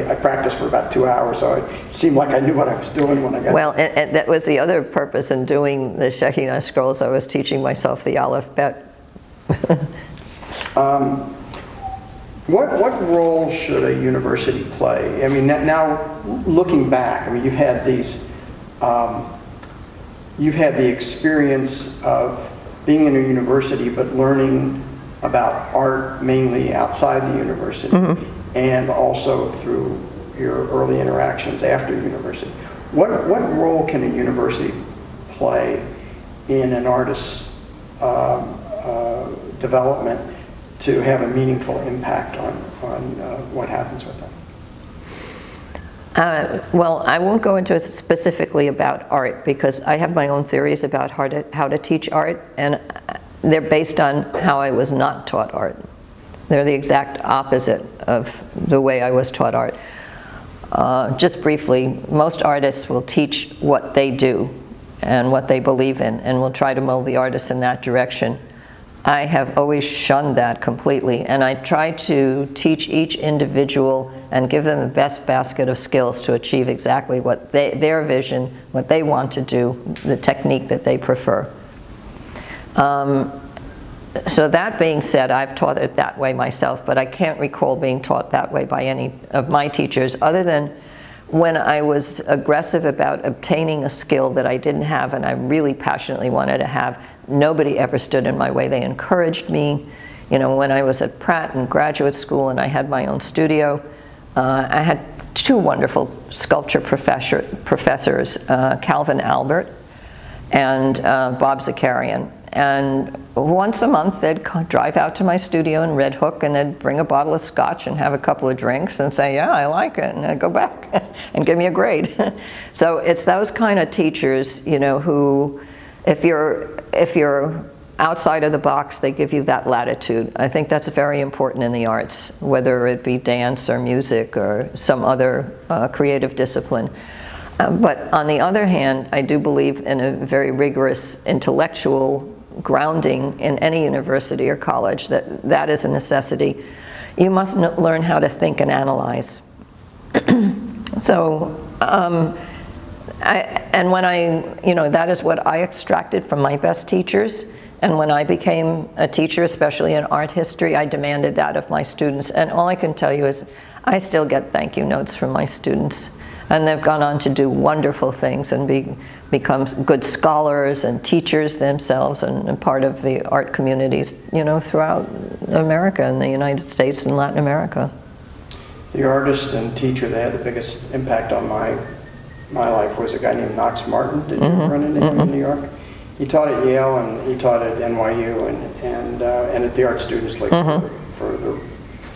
I practiced for about 2 hours, so it seemed like I knew what I was doing when I got Well, and that was the other purpose in doing the Shekinah scrolls. I was teaching myself the alphabet. What role should a university play? I mean, now looking back, I mean, you've had the experience of being in a university, but learning about art mainly outside the university, and also through your early interactions after university. What role can a university play in an artist's development to have a meaningful impact on what happens with them? Well, I won't go into it specifically about art because I have my own theories about how to teach art, and they're based on how I was not taught art. They're the exact opposite of the way I was taught art. Just briefly, most artists will teach what they do and what they believe in, and will try to mold the artist in that direction. I have always shunned that completely, and I try to teach each individual and give them the best basket of skills to achieve exactly what their vision, what they want to do, the technique that they prefer. So that being said, I've taught it that way myself, but I can't recall being taught that way by any of my teachers, other than when I was aggressive about obtaining a skill that I didn't have and I really passionately wanted to have. Nobody ever stood in my way. They encouraged me. You know, when I was at Pratt in graduate school and I had my own studio, I had two wonderful sculpture professors, Calvin Albert and Bob Zakarian. And once a month they'd drive out to my studio in Red Hook and they'd bring a bottle of scotch and have a couple of drinks and say, yeah, I like it, and I'd go back and give me a grade. So it's those kind of teachers, you know, who if you're outside of the box, they give you that latitude. I think that's very important in the arts, whether it be dance or music or some other creative discipline. But on the other hand, I do believe in a very rigorous intellectual grounding in any university or college, that is a necessity. You must learn how to think and analyze. So, that is what I extracted from my best teachers. And when I became a teacher, especially in art history, I demanded that of my students. And all I can tell you is I still get thank you notes from my students. And they've gone on to do wonderful things and become good scholars and teachers themselves and part of the art communities, you know, throughout America and the United States and Latin America. The artist and teacher that had the biggest impact on my life was a guy named Knox Martin. Did you run into him in New York? He taught at Yale and he taught at NYU and at the Art Students League for the...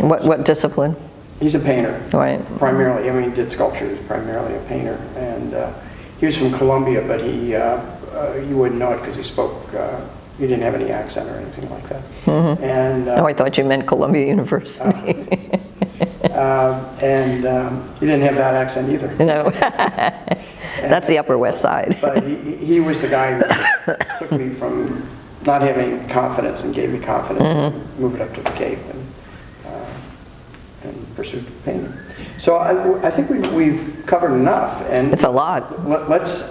What discipline? He's a painter, right? Primarily. I mean, he did sculpture. He was primarily a painter, and he was from Columbia, but he you wouldn't know it because he spoke. He didn't have any accent or anything like that. And I thought you meant Columbia University. And he didn't have that accent either. No, that's the Upper West Side. But he was the guy who took me from not having confidence and gave me confidence and moved up to the Cape and pursued painting. So I think we've covered enough. And it's a lot. Let's